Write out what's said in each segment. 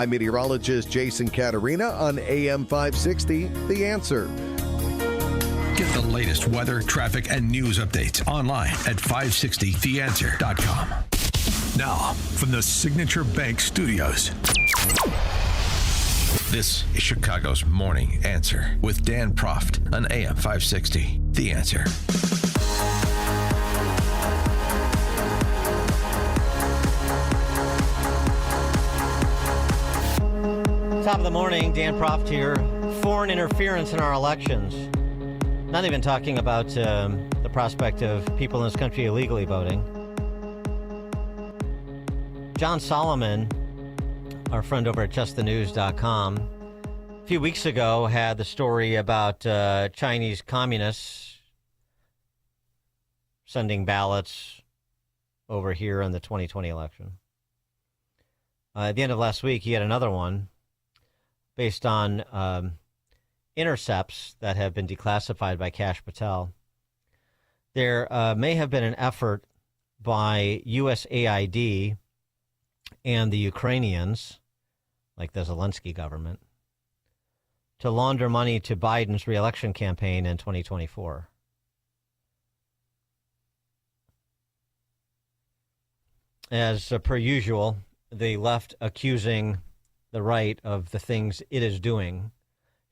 I'm meteorologist Jason Caterina on AM 560, The Answer. Get the latest weather, traffic, and news updates online at 560theanswer.com. Now, from the Signature Bank Studios, this is Chicago's Morning Answer with Dan Proft on AM 560, The Answer. Top of the morning, Dan Proft here. Foreign interference in our elections. Not even talking about the prospect of people in this country illegally voting. John Solomon, our friend over at justthenews.com, a few weeks ago had the story about Chinese communists sending ballots over here in the 2020 election. At the end of last week, he had another one based on intercepts that have been declassified by Kash Patel. There may have been an effort by USAID and the Ukrainians, like the Zelensky government, to launder money to Biden's re-election campaign in 2024. As per usual, the left accusing the right of the things it is doing.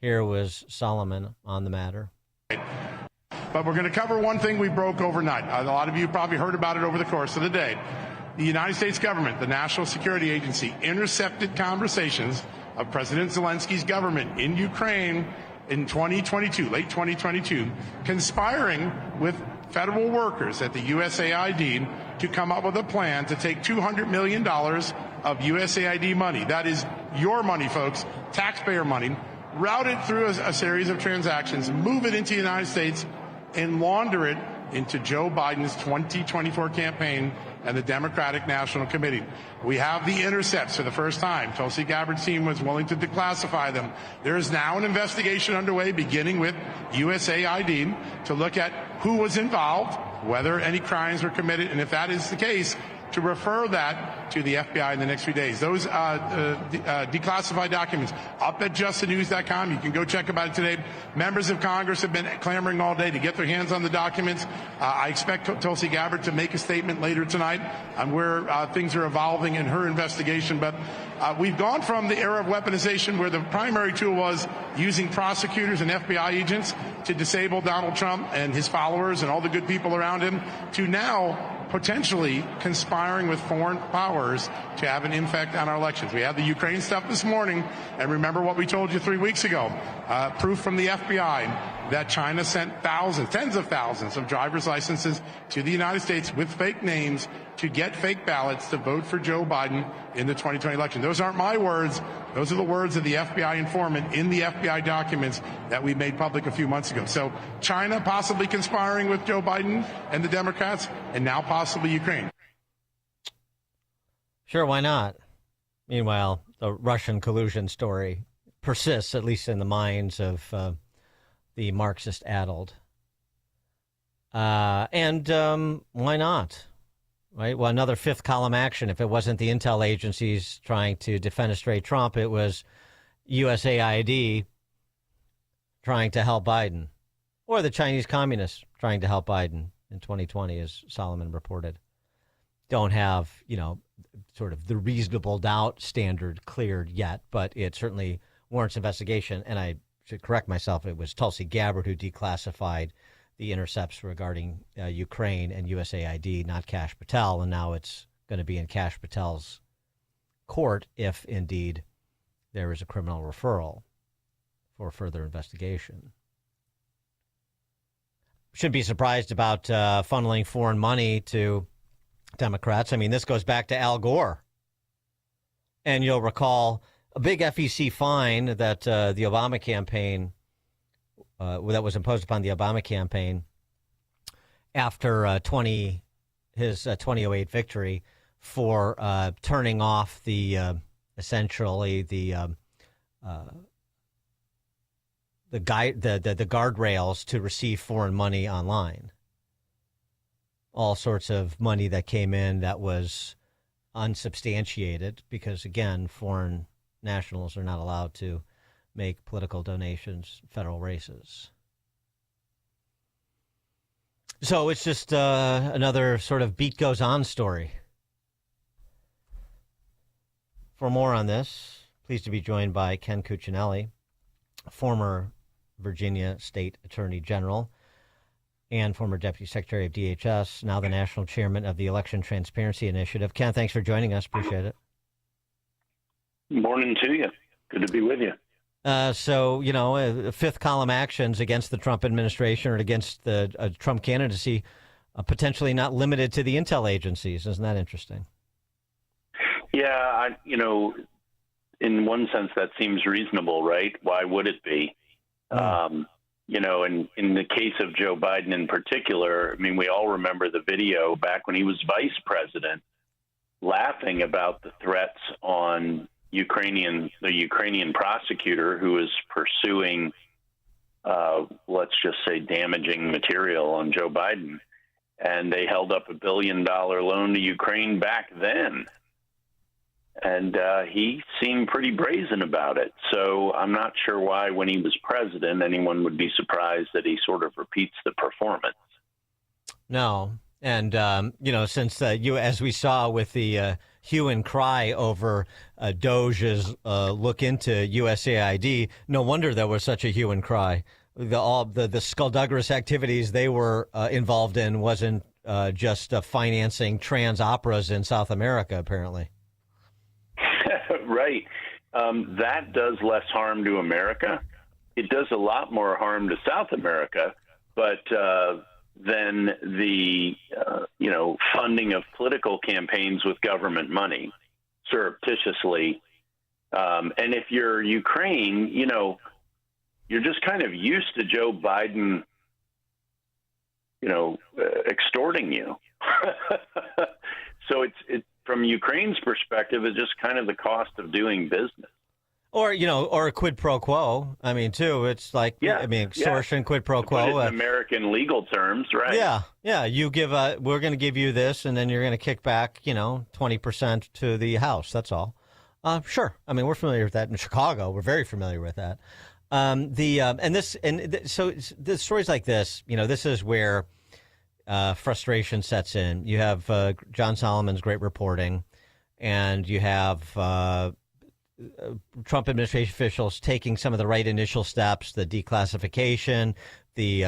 Here was Solomon on the matter. But we're going to cover one thing we broke overnight. A lot of you probably heard about it over the course of the day. The United States government, the National Security Agency, intercepted conversations of President Zelensky's government in Ukraine in 2022, late 2022, conspiring with federal workers at the USAID to come up with a plan to take $200 million of USAID money. That is your money, folks, taxpayer money, route it through a series of transactions, move it into the United States, and launder it into Joe Biden's 2024 campaign and the Democratic National Committee. We have the intercepts for the first time. Tulsi Gabbard's team was willing to declassify them. There is now an investigation underway, beginning with USAID, to look at who was involved, whether any crimes were committed, and if that is the case, to refer that to the FBI in the next few days. Those declassified documents up at justthenews.com. You can go check about it today. Members of Congress have been clamoring all day to get their hands on the documents. I expect Tulsi Gabbard to make a statement later tonight on where things are evolving in her investigation. But we've gone from the era of weaponization, where the primary tool was using prosecutors and FBI agents to disable Donald Trump and his followers and all the good people around him, to now potentially conspiring with foreign powers to have an impact on our elections. We had the Ukraine stuff this morning, and remember what we told you 3 weeks ago. Proof from the FBI that China sent tens of thousands of driver's licenses to the United States with fake names to get fake ballots to vote for Joe Biden in the 2020 election. Those aren't my words. Those are the words of the FBI informant in the FBI documents that we made public a few months ago. So China possibly conspiring with Joe Biden and the Democrats, and now possibly Ukraine. Sure, why not? Meanwhile, the Russian collusion story persists, at least in the minds of the Marxist-addled. And why not? Right? Well, another fifth column action. If it wasn't the intel agencies trying to defenestrate Trump, it was USAID trying to help Biden, or the Chinese communists trying to help Biden in 2020, as Solomon reported. Don't have, sort of the reasonable doubt standard cleared yet, but it certainly warrants investigation. And I should correct myself. It was Tulsi Gabbard who declassified the intercepts regarding Ukraine and USAID, not Kash Patel. And now it's going to be in Kash Patel's court if indeed there is a criminal referral for further investigation. Shouldn't be surprised about funneling foreign money to Democrats. I mean, this goes back to Al Gore. And you'll recall a big FEC fine that the Obama campaign that was imposed upon the Obama campaign after his 2008 victory for turning off the essentially the guardrails to receive foreign money online. All sorts of money that came in that was unsubstantiated because, again, foreign nationals are not allowed to make political donations, federal races. So it's just another sort of beat goes on story. For more on this, pleased to be joined by Ken Cuccinelli, former Virginia State Attorney General and former Deputy Secretary of DHS, now the National Chairman of the Election Transparency Initiative. Ken, thanks for joining us. Appreciate it. Morning to you. Good to be with you. Fifth column actions against the Trump administration or against the Trump candidacy, potentially not limited to the intel agencies. Isn't that interesting? Yeah, in one sense, that seems reasonable, right? Why would it be? In the case of Joe Biden in particular, I mean, we all remember the video back when he was vice president, laughing about the threats on the Ukrainian prosecutor who is pursuing, let's just say, damaging material on Joe Biden. And they held up $1 billion loan to Ukraine back then. And he seemed pretty brazen about it. So I'm not sure why, when he was president, anyone would be surprised that he sort of repeats the performance. No. And, since as we saw with the hue and cry over Doge's look into USAID, no wonder there was such a hue and cry. The skullduggerous activities they were involved in wasn't just financing trans operas in South America, apparently. Right. That does less harm to America. It does a lot more harm to South America, but than the funding of political campaigns with government money surreptitiously. And if you're Ukraine, you're just kind of used to Joe Biden, extorting you. So it's from Ukraine's perspective, it's just kind of the cost of doing business. Or a quid pro quo. I mean, too, it's like, extortion, quid pro quo. To put it in American legal terms, right? Yeah. You give, we're going to give you this, and then you're going to kick back, 20% to the House. That's all. Sure. I mean, we're familiar with that in Chicago. We're very familiar with that. So the stories like this, this is where frustration sets in. You have John Solomon's great reporting, and you have Trump administration officials taking some of the right initial steps, the declassification, the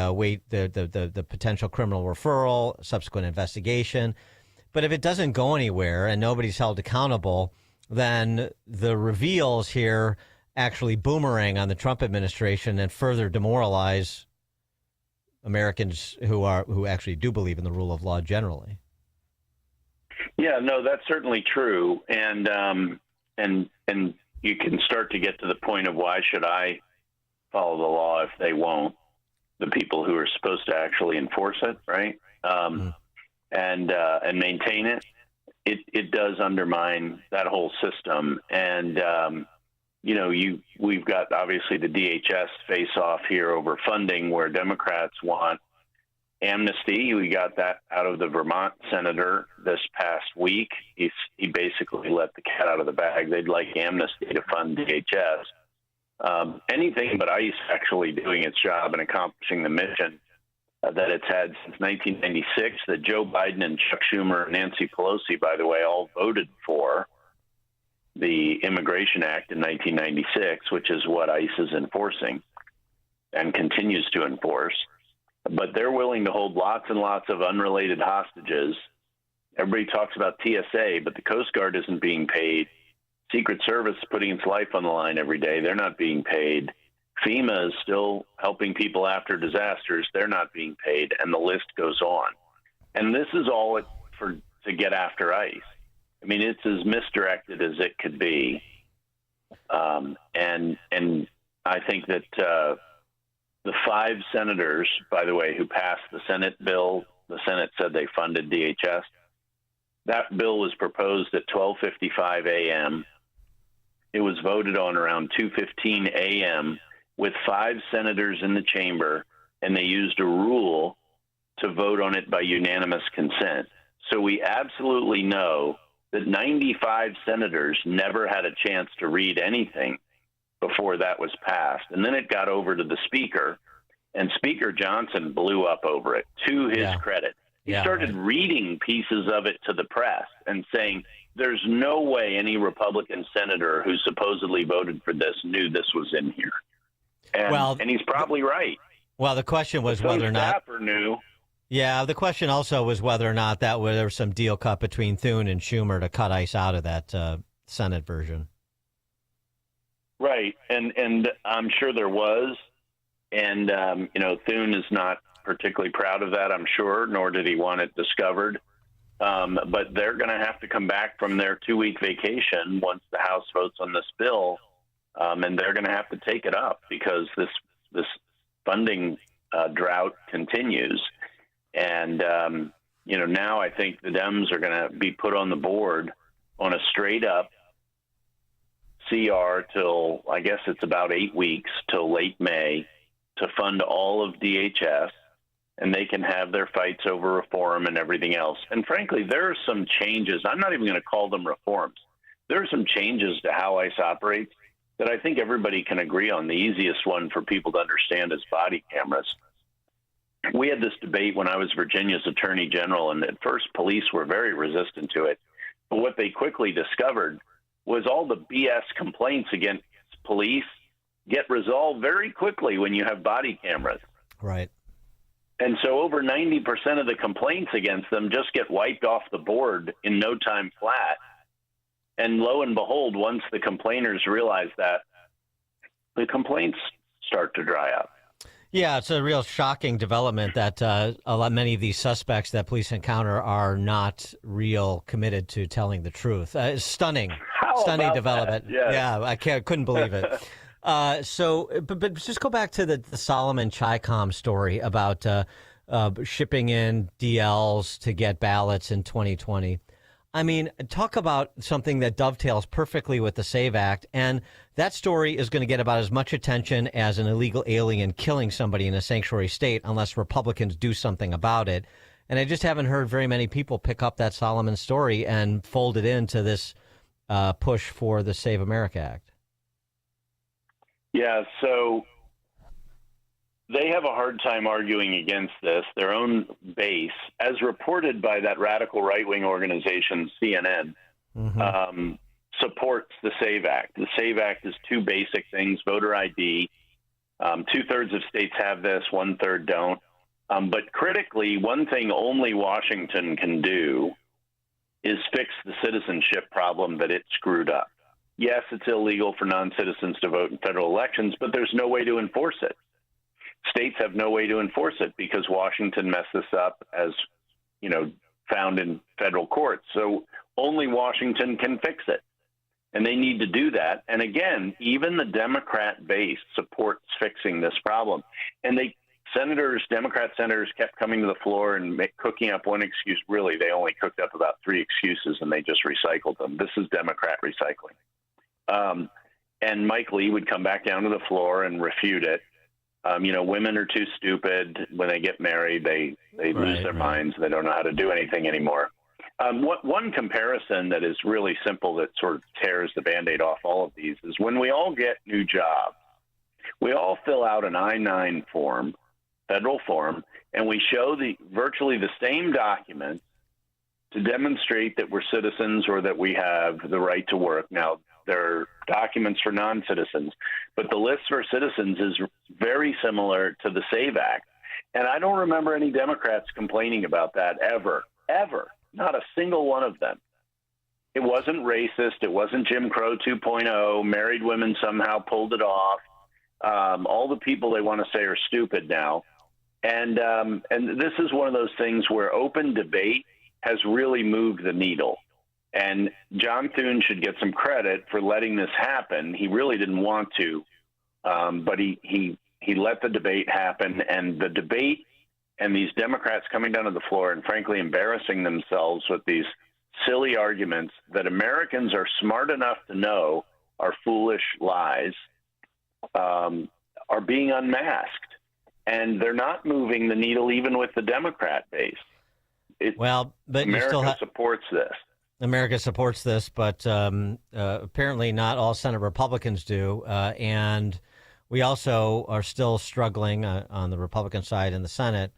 potential criminal referral, subsequent investigation. But if it doesn't go anywhere and nobody's held accountable, then the reveals here actually boomerang on the Trump administration and further demoralize Americans who actually do believe in the rule of law generally. Yeah, no, that's certainly true. And you can start to get to the point of, why should I follow the law if they won't? The people who are supposed to actually enforce it, right? And maintain it. It does undermine that whole system. And we've got obviously the DHS face off here over funding, where Democrats want amnesty. We got that out of the Vermont senator this past week. He basically let the cat out of the bag. They'd like amnesty to fund DHS. Anything but ICE actually doing its job and accomplishing the mission that it's had since 1996, that Joe Biden and Chuck Schumer and Nancy Pelosi, by the way, all voted for the Immigration Act in 1996, which is what ICE is enforcing and continues to enforce. But they're willing to hold lots and lots of unrelated hostages. Everybody talks about TSA, but the Coast Guard isn't being paid. Secret Service is putting its life on the line every day. They're not being paid. FEMA is still helping people after disasters. They're not being paid, and the list goes on. And this is all to get after ICE. I mean, it's as misdirected as it could be. And I think that the 5 senators, by the way, who passed the Senate bill, the Senate said they funded DHS. That bill was proposed at 12:55 a.m. It was voted on around 2:15 a.m. with 5 senators in the chamber, and they used a rule to vote on it by unanimous consent. So we absolutely know that 95 senators never had a chance to read anything before that was passed. And then it got over to the speaker, and Speaker Johnson blew up over it, to his credit. He started reading pieces of it to the press and saying, there's no way any Republican senator who supposedly voted for this knew this was in here. And he's probably right. Well, the question was whether or not knew. Yeah, the question also was whether or not there was some deal cut between Thune and Schumer to cut ICE out of that Senate version. Right, and I'm sure there was, and Thune is not particularly proud of that, I'm sure, nor did he want it discovered. But they're going to have to come back from their 2-week vacation once the House votes on this bill, and they're going to have to take it up because this funding drought continues. And, now I think the Dems are going to be put on the board on a straight up CR till, I guess it's about 8 weeks, till late May, to fund all of DHS, and they can have their fights over reform and everything else. And frankly, there are some changes. I'm not even going to call them reforms. There are some changes to how ICE operates that I think everybody can agree on. The easiest one for people to understand is body cameras. We had this debate when I was Virginia's Attorney General, and at first police were very resistant to it. But what they quickly discovered was all the BS complaints against police get resolved very quickly when you have body cameras. Right. And so over 90% of the complaints against them just get wiped off the board in no time flat. And lo and behold, once the complainers realize that, the complaints start to dry up. Yeah, it's a real shocking development that many of these suspects that police encounter are not real committed to telling the truth. Stunning development. Yeah, I couldn't believe it. But just go back to the Solomon Chicom story about shipping in DLs to get ballots in 2020. I mean, talk about something that dovetails perfectly with the SAVE Act. And that story is going to get about as much attention as an illegal alien killing somebody in a sanctuary state unless Republicans do something about it. And I just haven't heard very many people pick up that Solomon story and fold it into this push for the Save America Act. Yeah, so they have a hard time arguing against this. Their own base, as reported by that radical right-wing organization, CNN, supports the SAVE Act. The SAVE Act is two basic things: voter ID. 2/3 of states have this, 1/3 don't. But critically, one thing only Washington can do is fix the citizenship problem that it screwed up. Yes, it's illegal for non-citizens to vote in federal elections, but there's no way to enforce it. States have no way to enforce it because Washington messed this up, as found in federal courts. So only Washington can fix it, and they need to do that. And again, even the Democrat base supports fixing this problem. And Democrat senators kept coming to the floor and cooking up one excuse. Really, they only cooked up about 3 excuses, and they just recycled them. This is Democrat recycling. And Mike Lee would come back down to the floor and refute it. Women are too stupid. When they get married, they lose their minds. They don't know how to do anything anymore. One comparison that is really simple that sort of tears the Band-Aid off all of these is when we all get new jobs, we all fill out an I-9 form, federal form, and we show virtually the same documents to demonstrate that we're citizens or that we have the right to work. Now, there are documents for non-citizens, but the list for citizens is very similar to the SAVE Act. And I don't remember any Democrats complaining about that ever, not a single one of them. It wasn't racist. It wasn't Jim Crow 2.0. Married women somehow pulled it off. All the people they want to say are stupid now. And this is one of those things where open debate has really moved the needle. And John Thune should get some credit for letting this happen. He really didn't want to, but he let the debate happen. And the debate and these Democrats coming down to the floor and frankly embarrassing themselves with these silly arguments that Americans are smart enough to know are foolish lies are being unmasked. And they're not moving the needle even with the Democrat base. But America supports this. America supports this, but apparently not all Senate Republicans do. And we also are still struggling on the Republican side in the Senate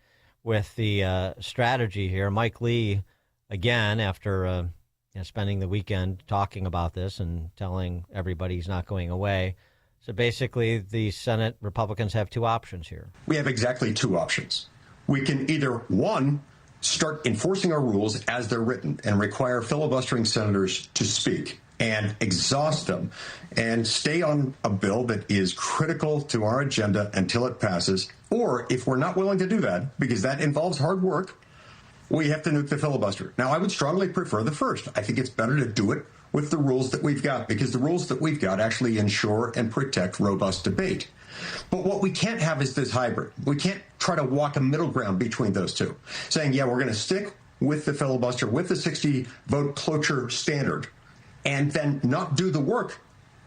with the strategy here. Mike Lee, again, after spending the weekend talking about this and telling everybody he's not going away. So basically, the Senate Republicans have two options here. We have exactly two options. We can either, one, start enforcing our rules as they're written and require filibustering senators to speak and exhaust them and stay on a bill that is critical to our agenda until it passes. Or if we're not willing to do that, because that involves hard work, we have to nuke the filibuster. Now, I would strongly prefer the first. I think it's better to do it with the rules that we've got, because the rules that we've got actually ensure and protect robust debate. But what we can't have is this hybrid. We can't try to walk a middle ground between those two, saying, yeah, we're going to stick with the filibuster, with the 60-vote cloture standard, and then not do the work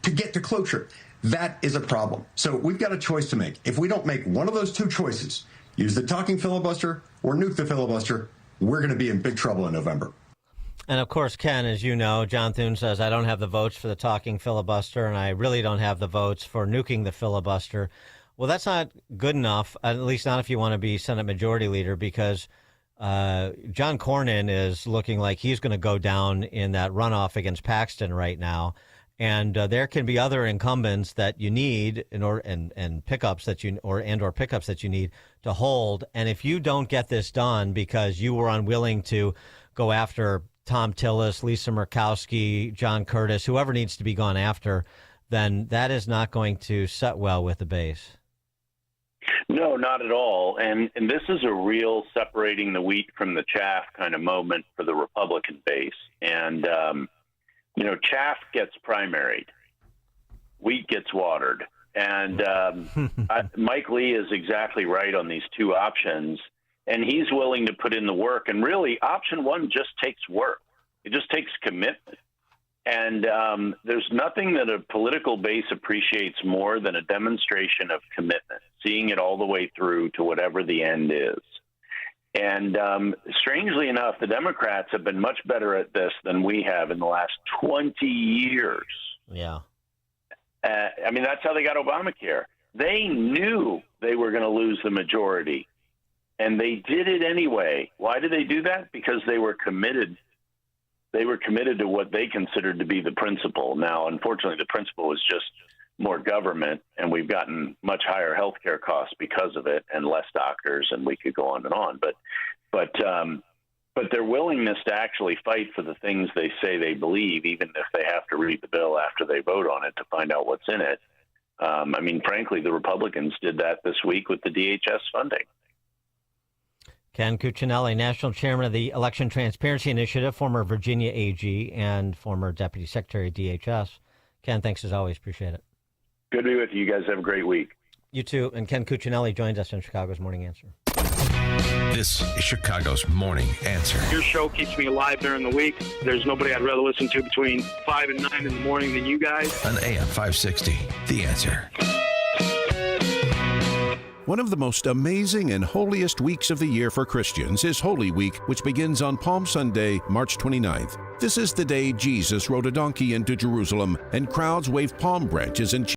to get to cloture. That is a problem. So we've got a choice to make. If we don't make one of those two choices, use the talking filibuster or nuke the filibuster, we're going to be in big trouble in November. And of course, Ken, as you know, John Thune says, I don't have the votes for the talking filibuster, and I really don't have the votes for nuking the filibuster. Well, that's not good enough, at least not if you want to be Senate Majority Leader, because John Cornyn is looking like he's going to go down in that runoff against Paxton right now. And there can be other incumbents that you need and pickups that or pickups that you need to hold. And if you don't get this done because you were unwilling to go after Tom Tillis, Lisa Murkowski, John Curtis, whoever needs to be gone after, then that is not going to set well with the base. No, not at all. And this is a real separating the wheat from the chaff kind of moment for the Republican base. And, chaff gets primaried. Wheat gets watered. And Mike Lee is exactly right on these two options. And he's willing to put in the work. And really, option one just takes work. It just takes commitment. And there's nothing that a political base appreciates more than a demonstration of commitment, seeing it all the way through to whatever the end is. And strangely enough, the Democrats have been much better at this than we have in the last 20 years. Yeah. That's how they got Obamacare. They knew they were going to lose the majority. And they did it anyway. Why did they do that? Because they were committed. They were committed to what they considered to be the principle. Now, unfortunately, the principle is just more government, and we've gotten much higher healthcare costs because of it, and less doctors, and we could go on and on. But their willingness to actually fight for the things they say they believe, even if they have to read the bill after they vote on it to find out what's in it. Frankly, the Republicans did that this week with the DHS funding. Ken Cuccinelli, National Chairman of the Election Transparency Initiative, former Virginia AG, and former Deputy Secretary of DHS. Ken, thanks as always. Appreciate it. Good to be with you. You guys have a great week. You too. And Ken Cuccinelli joins us in Chicago's Morning Answer. This is Chicago's Morning Answer. Your show keeps me alive during the week. There's nobody I'd rather listen to between 5 and 9 in the morning than you guys. On AM 560, The Answer. One of the most amazing and holiest weeks of the year for Christians is Holy Week, which begins on Palm Sunday, March 29th. This is the day Jesus rode a donkey into Jerusalem, and crowds waved palm branches and